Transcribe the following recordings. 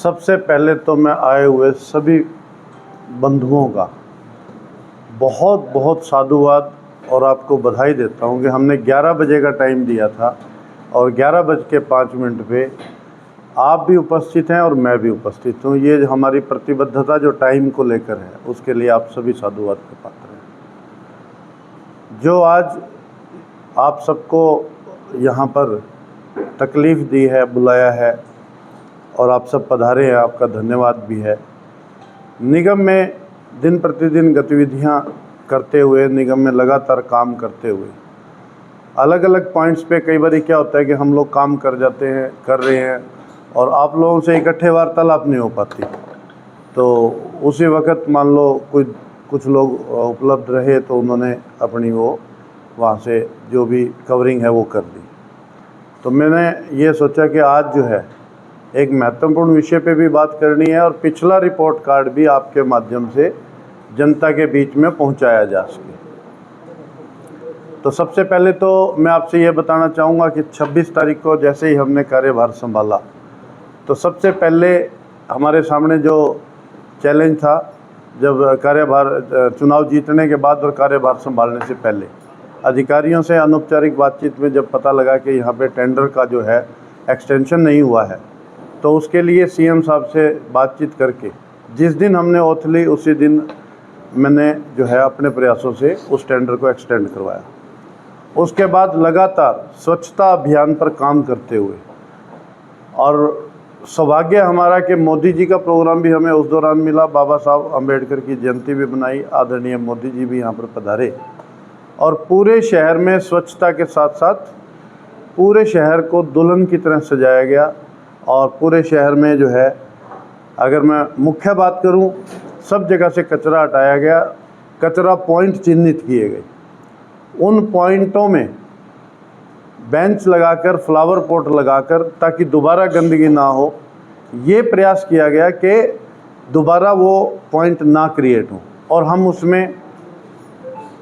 सबसे पहले तो मैं आए हुए सभी बंधुओं का बहुत बहुत साधुवाद और आपको बधाई देता हूं कि हमने 11 बजे का टाइम दिया था और 11:05 पे आप भी उपस्थित हैं और मैं भी उपस्थित हूं। ये हमारी प्रतिबद्धता जो टाइम को लेकर है उसके लिए आप सभी साधुवाद के पात्र हैं। जो आज आप सबको यहाँ पर तकलीफ़ दी है, बुलाया है और आप सब पधारे हैं, आपका धन्यवाद भी है। निगम में दिन प्रतिदिन गतिविधियां करते हुए, निगम में लगातार काम करते हुए, अलग अलग पॉइंट्स पे कई बार क्या होता है कि हम लोग काम कर रहे हैं और आप लोगों से इकट्ठे वार्तालाप नहीं हो पाती, तो उसी वक्त मान लो कुछ लोग उपलब्ध रहे तो उन्होंने अपनी वो वहाँ से जो भी कवरिंग है वो कर दी। तो मैंने ये सोचा कि आज जो है एक महत्वपूर्ण विषय पे भी बात करनी है और पिछला रिपोर्ट कार्ड भी आपके माध्यम से जनता के बीच में पहुंचाया जा सके। तो सबसे पहले तो मैं आपसे ये बताना चाहूँगा कि 26 तारीख को जैसे ही हमने कार्यभार संभाला तो सबसे पहले हमारे सामने जो चैलेंज था, जब कार्यभार चुनाव जीतने के बाद और कार्यभार संभालने से पहले अधिकारियों से अनौपचारिक बातचीत में जब पता लगा कि यहाँ पे टेंडर का जो है एक्सटेंशन नहीं हुआ है, तो उसके लिए सीएम साहब से बातचीत करके जिस दिन हमने ओथ ली उसी दिन मैंने जो है अपने प्रयासों से उस टेंडर को एक्सटेंड करवाया। उसके बाद लगातार स्वच्छता अभियान पर काम करते हुए, और सौभाग्य हमारा कि मोदी जी का प्रोग्राम भी हमें उस दौरान मिला। बाबा साहब अम्बेडकर की जयंती भी बनाई, आदरणीय मोदी जी भी यहाँ पर पधारे और पूरे शहर में स्वच्छता के साथ साथ पूरे शहर को दुल्हन की तरह सजाया गया। और पूरे शहर में जो है, अगर मैं मुख्य बात करूं, सब जगह से कचरा हटाया गया, कचरा पॉइंट चिन्हित किए गए, उन पॉइंटों में बेंच लगाकर, फ्लावर पॉट लगाकर, ताकि दोबारा गंदगी ना हो, ये प्रयास किया गया कि दोबारा वो पॉइंट ना क्रिएट हो। और हम उसमें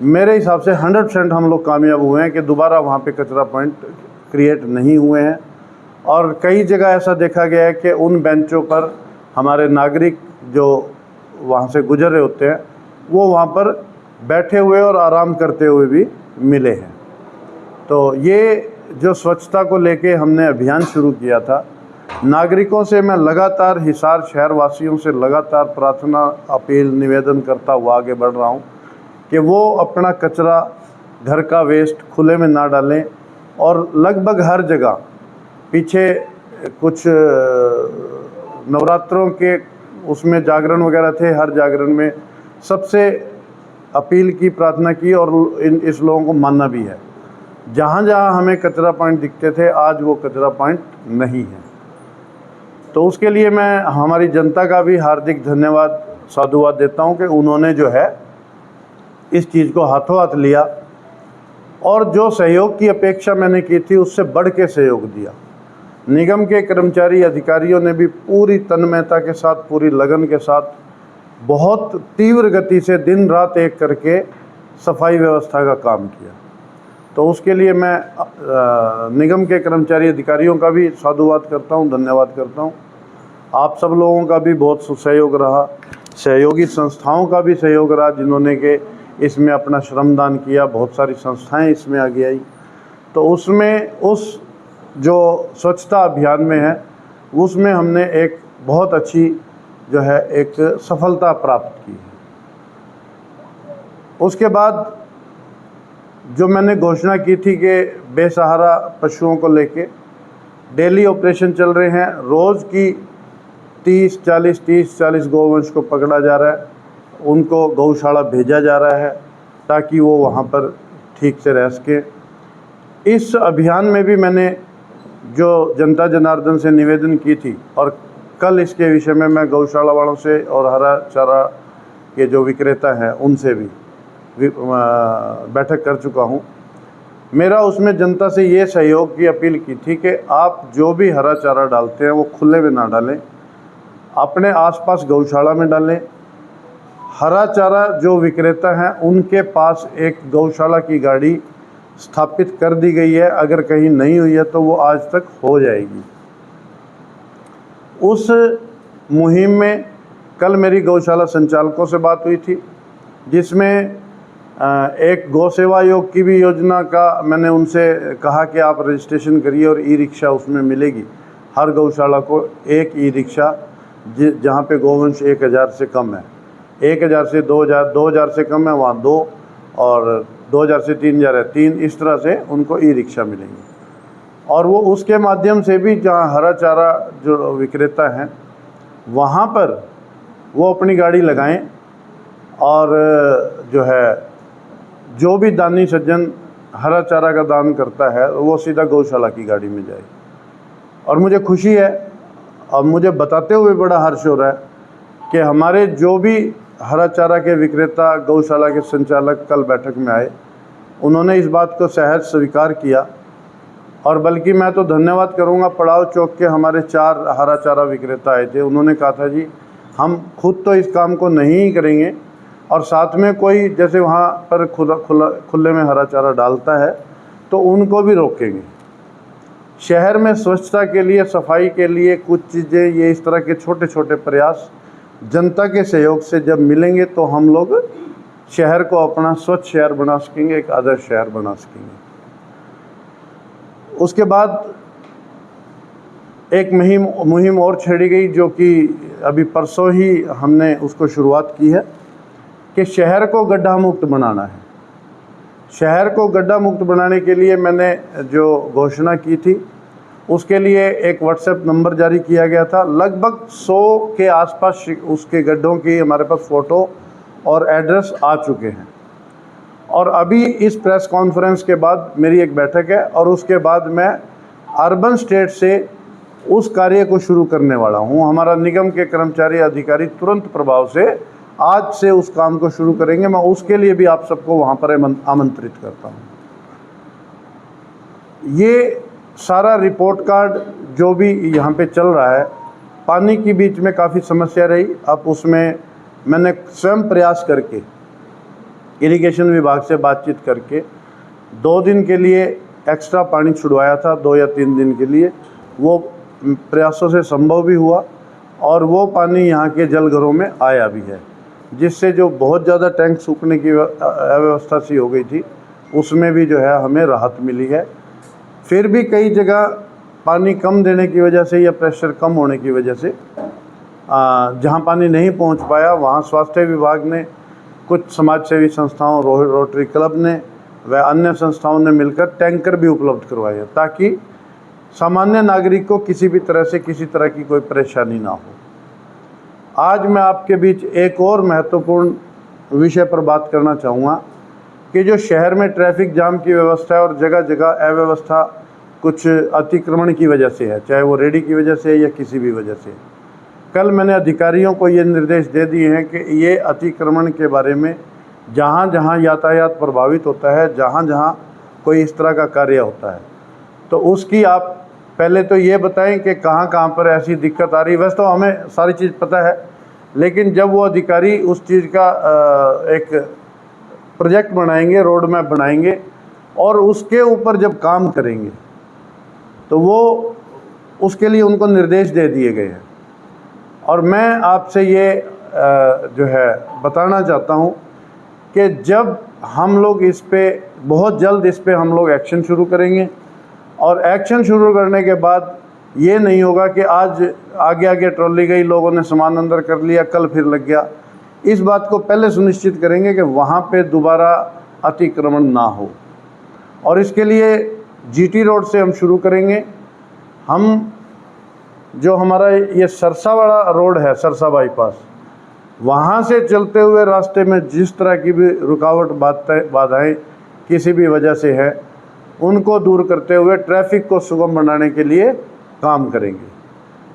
मेरे हिसाब से 100% हम लोग कामयाब हुए हैं कि दोबारा वहाँ पे कचरा पॉइंट क्रिएट नहीं हुए हैं। और कई जगह ऐसा देखा गया है कि उन बेंचों पर हमारे नागरिक जो वहाँ से गुजर रहे होते हैं वो वहाँ पर बैठे हुए और आराम करते हुए भी मिले हैं। तो ये जो स्वच्छता को लेके हमने अभियान शुरू किया था, नागरिकों से मैं लगातार, हिसार शहर वासियों से लगातार प्रार्थना, अपील, निवेदन करता हुआ आगे बढ़ रहा हूँ कि वो अपना कचरा, घर का वेस्ट खुले में ना डालें। और लगभग हर जगह, पीछे कुछ नवरात्रों के उसमें जागरण वगैरह थे, हर जागरण में सबसे अपील की, प्रार्थना की और इस लोगों को मानना भी है। जहाँ जहाँ हमें कचरा पॉइंट दिखते थे, आज वो कचरा पॉइंट नहीं है। तो उसके लिए मैं हमारी जनता का भी हार्दिक धन्यवाद, साधुवाद देता हूँ कि उन्होंने जो है इस चीज़ को हाथों हाथ लिया और जो सहयोग की अपेक्षा मैंने की थी उससे बढ़ के सहयोग दिया। निगम के कर्मचारी, अधिकारियों ने भी पूरी तन्मयता के साथ, पूरी लगन के साथ, बहुत तीव्र गति से दिन रात एक करके सफाई व्यवस्था का काम किया। तो उसके लिए मैं निगम के कर्मचारी, अधिकारियों का भी साधुवाद करता हूँ, धन्यवाद करता हूँ। आप सब लोगों का भी बहुत सहयोग रहा, सहयोगी संस्थाओं का भी सहयोग रहा जिन्होंने के इसमें अपना श्रमदान किया। बहुत सारी संस्थाएं इसमें आगे आई। तो उसमें, उस जो स्वच्छता अभियान में है, उसमें हमने एक बहुत अच्छी जो है एक सफलता प्राप्त की है। उसके बाद जो मैंने घोषणा की थी कि बेसहारा पशुओं को लेके डेली ऑपरेशन चल रहे हैं, रोज़ की 30-40 गौवंश को पकड़ा जा रहा है, उनको गौशाला भेजा जा रहा है ताकि वो वहाँ पर ठीक से रह सके। इस अभियान में भी मैंने जो जनता जनार्दन से निवेदन की थी, और कल इसके विषय में मैं गौशाला वालों से और हरा चारा के जो विक्रेता हैं उनसे भी बैठक कर चुका हूँ। मेरा उसमें जनता से ये सहयोग की अपील की थी कि आप जो भी हरा चारा डालते हैं वो खुले में ना डालें, अपने आसपास गौशाला में डालें। हरा चारा जो विक्रेता हैं उनके पास एक गौशाला की गाड़ी स्थापित कर दी गई है, अगर कहीं नहीं हुई है तो वो आज तक हो जाएगी। उस मुहिम में कल मेरी गौशाला संचालकों से बात हुई थी, जिसमें एक गौ सेवा आयोग की भी योजना का मैंने उनसे कहा कि आप रजिस्ट्रेशन करिए और ई रिक्शा उसमें मिलेगी। हर गौशाला को एक ई रिक्शा जहाँ पे गोवंश 1000 से कम है, 1000 से 2000 से कम है वहाँ 2, और 2000 से 3000 है 3, इस तरह से उनको ई रिक्शा मिलेंगी। और वो उसके माध्यम से भी जहाँ हरा चारा जो विक्रेता हैं वहाँ पर वो अपनी गाड़ी लगाएं और जो है जो भी दानी सज्जन हरा चारा का दान करता है वो सीधा गौशाला की गाड़ी में जाए। और मुझे खुशी है और मुझे बताते हुए बड़ा हर्ष हो रहा है कि हमारे जो भी हरा चारा के विक्रेता गौशाला के संचालक कल बैठक में आए, उन्होंने इस बात को सहज स्वीकार किया। और बल्कि मैं तो धन्यवाद करूंगा, पड़ाव चौक के हमारे 4 हरा चारा विक्रेता आए थे, उन्होंने कहा था जी हम खुद तो इस काम को नहीं करेंगे और साथ में कोई जैसे वहाँ पर खुले में हरा चारा डालता है तो उनको भी रोकेंगे। शहर में स्वच्छता के लिए, सफाई के लिए कुछ चीज़ें, ये इस तरह के छोटे छोटे प्रयास जनता के सहयोग से जब मिलेंगे तो हम लोग शहर को अपना स्वच्छ शहर बना सकेंगे, एक आदर्श शहर बना सकेंगे। उसके बाद एक मुहिम और छेड़ी गई जो कि अभी परसों ही हमने उसको शुरुआत की है कि शहर को गड्ढा मुक्त बनाना है। शहर को गड्ढा मुक्त बनाने के लिए मैंने जो घोषणा की थी उसके लिए एक व्हाट्सएप नंबर जारी किया गया था। लगभग 100 के आसपास उसके गड्ढों की हमारे पास फ़ोटो और एड्रेस आ चुके हैं। और अभी इस प्रेस कॉन्फ्रेंस के बाद मेरी एक बैठक है और उसके बाद मैं अर्बन स्टेट से उस कार्य को शुरू करने वाला हूं। हमारा निगम के कर्मचारी अधिकारी तुरंत प्रभाव से आज से उस काम को शुरू करेंगे। मैं उसके लिए भी आप सबको वहां पर आमंत्रित करता हूं। ये सारा रिपोर्ट कार्ड जो भी यहाँ पे चल रहा है, पानी की बीच में काफ़ी समस्या रही। अब उसमें मैंने स्वयं प्रयास करके इरिगेशन विभाग से बातचीत करके 2 दिन के लिए एक्स्ट्रा पानी छुड़वाया था, 2 या 3 दिन के लिए। वो प्रयासों से संभव भी हुआ और वो पानी यहाँ के जलघरों में आया भी है, जिससे जो बहुत ज़्यादा टैंक सूखने की अव्यवस्था सी हो गई थी उसमें भी जो है हमें राहत मिली है। फिर भी कई जगह पानी कम देने की वजह से या प्रेशर कम होने की वजह से जहाँ पानी नहीं पहुँच पाया वहाँ स्वास्थ्य विभाग ने, कुछ समाजसेवी संस्थाओं, रोटरी क्लब ने व अन्य संस्थाओं ने मिलकर टैंकर भी उपलब्ध करवाए हैं ताकि सामान्य नागरिक को किसी भी तरह से किसी तरह की कोई परेशानी ना हो। आज मैं आपके बीच एक और महत्वपूर्ण विषय पर बात करना चाहूँगा कि जो शहर में ट्रैफिक जाम की व्यवस्था है और जगह जगह अव्यवस्था कुछ अतिक्रमण की वजह से है, चाहे वो रेडी की वजह से या किसी भी वजह से। कल मैंने अधिकारियों को ये निर्देश दे दिए हैं कि ये अतिक्रमण के बारे में जहाँ जहाँ यातायात प्रभावित होता है, जहाँ जहाँ कोई इस तरह का कार्य होता है, तो उसकी आप पहले तो ये बताएं कि कहाँ कहाँ पर ऐसी दिक्कत आ रही है। वैसे तो हमें सारी चीज़ पता है, लेकिन जब वो अधिकारी उस चीज़ का एक प्रोजेक्ट बनाएंगे, रोड मैप बनाएंगे और उसके ऊपर जब काम करेंगे तो वो उसके लिए उनको निर्देश दे दिए गए हैं। और मैं आपसे ये जो है बताना चाहता हूँ कि जब हम लोग इस पे बहुत जल्द इस पे हम लोग एक्शन शुरू करेंगे और एक्शन शुरू करने के बाद ये नहीं होगा कि आज आगे आगे ट्रॉली गई, लोगों ने सामान अंदर कर लिया, कल फिर लग गया। इस बात को पहले सुनिश्चित करेंगे कि वहाँ पे दोबारा अतिक्रमण ना हो और इसके लिए जीटी रोड से हम शुरू करेंगे। हम जो हमारा ये सरसा वाला रोड है, सरसा बाईपास, वहाँ से चलते हुए रास्ते में जिस तरह की भी रुकावट बाधाएं किसी भी वजह से है उनको दूर करते हुए ट्रैफिक को सुगम बनाने के लिए काम करेंगे।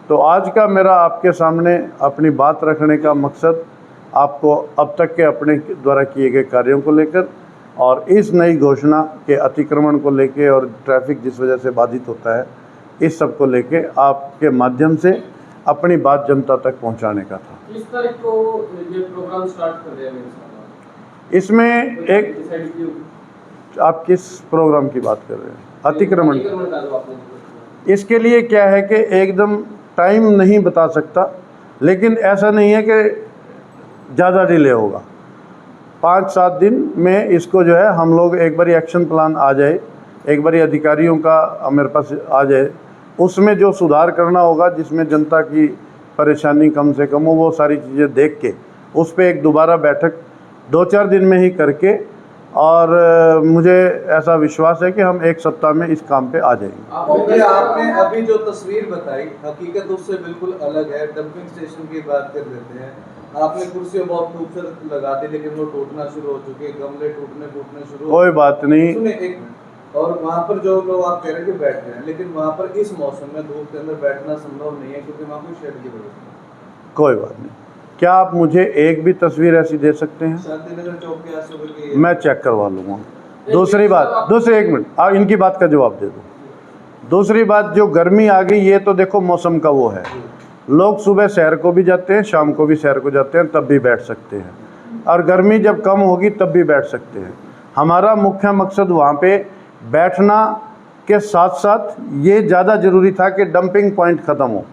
तो आज का मेरा आपके सामने अपनी बात रखने का मकसद आपको अब तक के अपने द्वारा किए गए कार्यों को लेकर और इस नई घोषणा के अतिक्रमण को लेकर और ट्रैफिक जिस वजह से बाधित होता है, इस सब को लेके आपके माध्यम से अपनी बात जनता तक पहुंचाने का था। किस तारीख को ये प्रोग्राम स्टार्ट कर रहे हैं? इसमें एक आप किस प्रोग्राम की बात कर रहे हैं? अतिक्रमण। इसके लिए क्या है कि एकदम टाइम नहीं बता सकता, लेकिन ऐसा नहीं है कि ज़्यादा डिले होगा। 5-7 दिन में इसको जो है हम लोग एक बारी एक्शन प्लान आ जाए, एक बारी अधिकारियों का मेरे पास आ जाए, उसमें जो सुधार करना होगा, जिसमें जनता की परेशानी कम से कम हो, वो सारी चीज़ें देख के उस पर एक दोबारा बैठक 2-4 दिन में ही करके, और मुझे ऐसा विश्वास है कि हम 1 सप्ताह में इस काम पे आ जाएंगे। आपने अभी जो तस्वीर बताई हकीकत उससे बिल्कुल अलग है। डंपिंग स्टेशन की बात कर लेते हैं, आपने कुर्सियां बहुत खूबसूरत लगा दी लेकिन वो टूटना शुरू हो चुकी है, गमले फूटने शुरू। कोई बात नहीं। सुनिए एक, और वहाँ पर जो लोग आप कह रहे हैं कि बैठ रहे हैं, लेकिन वहाँ पर इस मौसम में धूप के अंदर बैठना संभव नहीं है क्योंकि वहाँ कोई शेड की व्यवस्था है। कोई बात नहीं। क्या आप मुझे एक भी तस्वीर ऐसी दे सकते हैं? शांतिनगर चौक के आस-पास की मैं चेक करवा लूँगा। दूसरी बात, एक मिनट इनकी बात का जवाब दे दो। दूसरी बात, जो गर्मी आ गई, ये तो देखो मौसम का वो है, लोग सुबह सैर को भी जाते हैं, शाम को भी सैर को जाते हैं, तब भी बैठ सकते हैं, और गर्मी जब कम होगी तब भी बैठ सकते हैं। हमारा मुख्य मकसद वहाँ पे बैठना के साथ साथ ये ज़्यादा ज़रूरी था कि डंपिंग पॉइंट ख़त्म हो।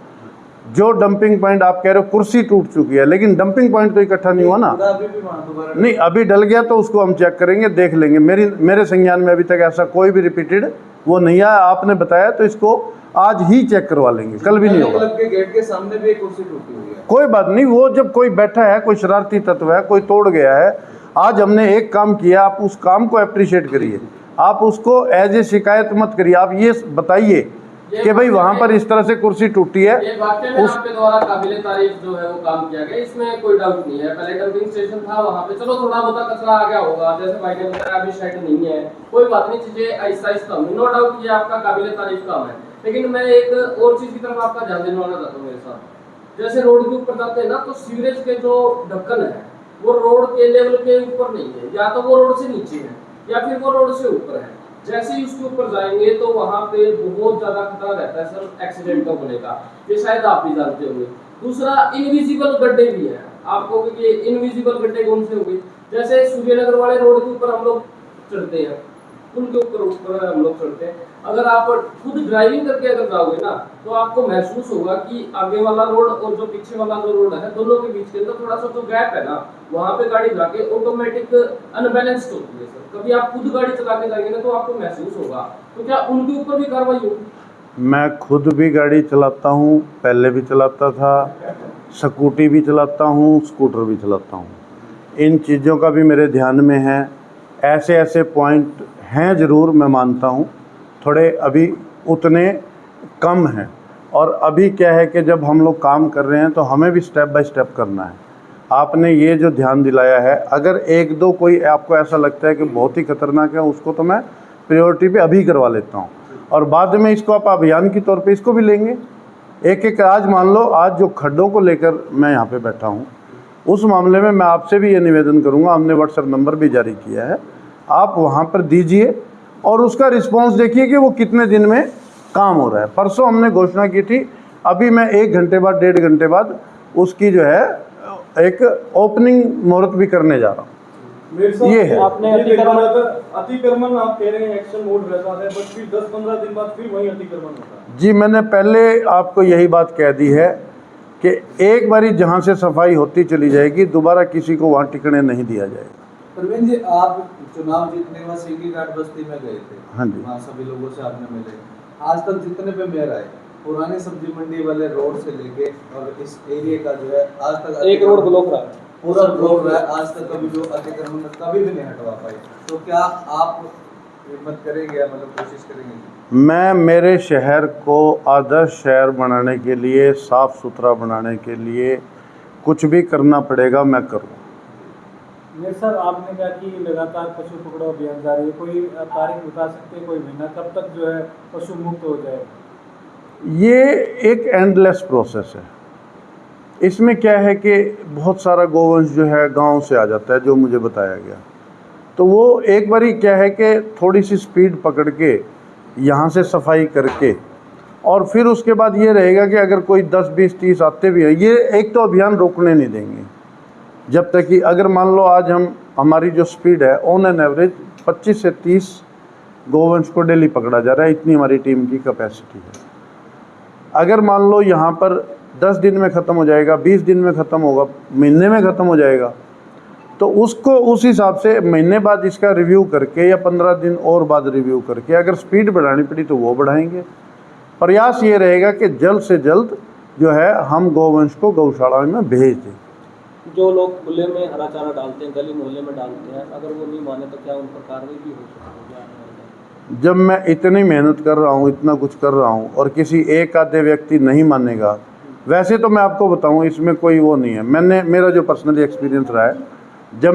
जो डंपिंग पॉइंट आप कह रहे हो, कुर्सी टूट चुकी है, लेकिन डंपिंग पॉइंट तो इकट्ठा नहीं हुआ ना। नहीं, अभी डल गया तो उसको हम चेक करेंगे, देख लेंगे। मेरे संज्ञान में अभी तक ऐसा कोई भी रिपीटेड वो नहीं आया। आपने बताया तो इसको आज ही चेक करवा लेंगे, कल भी नहीं होगा। क्लब के गेट के सामने भी एक कुर्सी टूटी हुई है। कोई बात नहीं, वो जब कोई बैठा है, कोई शरारती तत्व है, कोई तोड़ गया है। आज हमने एक काम किया, आप उस काम को अप्रिशिएट करिए, आप उसको एज ए शिकायत मत करिए। आप ये बताइए कि भाई वहाँ पर इस तरह से कुर्सी टूटी है। ये वाकई में आपके द्वारा काबिले तारीफ जो है वो काम किया गया, इसमें कोई डाउट नहीं है। पहले डंपिंग स्टेशन था, वहाँ पे चलो थोड़ा बहुत कचरा आ गया होगा, जैसे भाई ने बताया अभी शेड नहीं है, कोई बात नहीं, चीजें आहिस्ता आहिस्ता होंगी, नो डाउट ये आपका काबिले तारीफ काम है। लेकिन मैं एक और चीज की तरफ आपका ध्यान दिलवाना चाहता हूँ मेरे साथ। जैसे रोड के ऊपर जाते हैं ना, तो सीवरेज के जो ढक्कन है वो रोड के लेवल के ऊपर नहीं है, या तो वो रोड से नीचे है या फिर वो रोड से ऊपर है। जैसे ही उसके ऊपर जाएंगे तो वहां पे बहुत ज्यादा खतरा रहता है सर एक्सीडेंट का होने का, ये शायद आप भी जानते होंगे। दूसरा, इनविजिबल गड्ढे भी है। आपको कि इनविजिबल गड्ढे कौन से होंगे? जैसे सूर्यनगर वाले रोड के ऊपर हम लोग चढ़ते हैं, पुल के ऊपर हम लोग चढ़ते हैं, अगर आप खुद ड्राइविंग करके अगर जाओगे ना, तो आपको महसूस होगा कि आगे वाला रोड और जो पीछे वाला जो रोड है, दोनों के बीच के अंदर थोड़ा सा जो गैप है ना, वहां पे गाड़ी जाके ऑटोमेटिक अनबैलेंस्ड होती है सर। कभी आप खुद गाड़ी चला के जाएंगे ना तो आपको महसूस होगा। तो क्या उनके ऊपर भी कार्रवाई होगी? मैं खुद भी गाड़ी चलाता हूँ, पहले भी चलाता था, स्कूटी भी चलाता हूँ, स्कूटर भी चलाता हूँ। इन चीज़ों का भी मेरे ध्यान में है। ऐसे ऐसे पॉइंट हैं ज़रूर, मैं मानता हूँ, थोड़े अभी उतने कम हैं। और अभी क्या है कि जब हम लोग काम कर रहे हैं तो हमें भी स्टेप बाय स्टेप करना है। आपने ये जो ध्यान दिलाया है, अगर एक दो कोई आपको ऐसा लगता है कि बहुत ही खतरनाक है, उसको तो मैं प्रायोरिटी पे अभी करवा लेता हूँ, और बाद में इसको आप अभियान के तौर पे इसको भी लेंगे एक एक। आज मान लो, आज जो खड्डों को लेकर मैं यहाँ पे बैठा हूँ, उस मामले में मैं आपसे भी ये निवेदन करूँगा, हमने व्हाट्सएप नंबर भी जारी किया है, आप वहाँ पर दीजिए और उसका रिस्पॉन्स देखिए कि वो कितने दिन में काम हो रहा है। परसों हमने घोषणा की थी, अभी मैं 1 घंटे बाद 1.5 घंटे बाद उसकी जो है एक ओपनिंग मुहूर्त भी करने जा रहा हूँ। ये है। आपने अतिक्रमण आप कह रहे हैं एक्शन मोड रहता है, बट फिर 10-15 दिन बाद फिर वही अतिक्रमण होता है। जी, मैंने पहले आपको यही बात कह दी है कि एक बारी जहाँ से सफाई होती चली जाएगी, दोबारा किसी को वहाँ टिकने नहीं दिया जाएगा। प्रवीण जी, आप चुनाव जीतने में सीधी घाट बस्ती में गए थे। हाँ जी। वहाँ सभी लोगों से आपने मिले। आज तक जितने पे मेयर आए, पुरानी सब्जी मंडी वाले रोड से लेके और इस एरिया का जो है, आज तक एक रोड ब्लॉक रहा है, पूरा ब्लॉक रहा है, आज तक कभी जो अतिक्रमण कभी भी नहीं हटवा पाए। तो क्या आप हिम्मत करेंगे या मतलब कोशिश करेंगे? मैं मेरे शहर को आदर्श शहर बनाने के लिए, साफ़ सुथरा बनाने के लिए कुछ भी करना पड़ेगा, मैं करूँ। मेयर सर, आपने कहा कि लगातार पशु पकड़ो अभियान जारी है, कोई तारीख बता सकते हैं, कोई महीना कब तक जो है पशु मुक्त हो जाएगा? ये एक एंडलेस प्रोसेस है। इसमें क्या है कि बहुत सारा गोवंश जो है गांव से आ जाता है, जो मुझे बताया गया। तो वो एक बारी क्या है कि थोड़ी सी स्पीड पकड़ के यहाँ से सफाई करके, और फिर उसके बाद ये रहेगा कि अगर कोई 10, 20, 30 आते भी हैं, ये एक तो अभियान रोकने नहीं देंगे जब तक कि, अगर मान लो आज हमारी जो स्पीड है ऑन एन एवरेज 25 से 30 गोवंश को डेली पकड़ा जा रहा है, इतनी हमारी टीम की कैपेसिटी है। अगर मान लो यहाँ पर 10 दिन में ख़त्म हो जाएगा, 20 दिन में ख़त्म होगा, महीने में ख़त्म हो जाएगा, तो उसको उस हिसाब से महीने बाद इसका रिव्यू करके या 15 दिन और बाद रिव्यू करके अगर स्पीड बढ़ानी पड़ी तो वो बढ़ाएंगे। प्रयास ये रहेगा कि जल्द से जल्द जो है हम गौवंश को गौशाला में भेज दें। जो लोग खुले में हरा चारा डालते हैं, गली मोहल्ले में डालते हैं, अगर वो नहीं माने तो क्या उन पर कार्रवाई भी हो सकती है? जब मैं इतनी मेहनत कर रहा हूँ, इतना कुछ कर रहा हूँ और किसी एक आधे व्यक्ति नहीं मानेगा, वैसे तो मैं आपको बताऊँ इसमें कोई वो नहीं है। मेरा जो पर्सनली एक्सपीरियंस रहा है, जब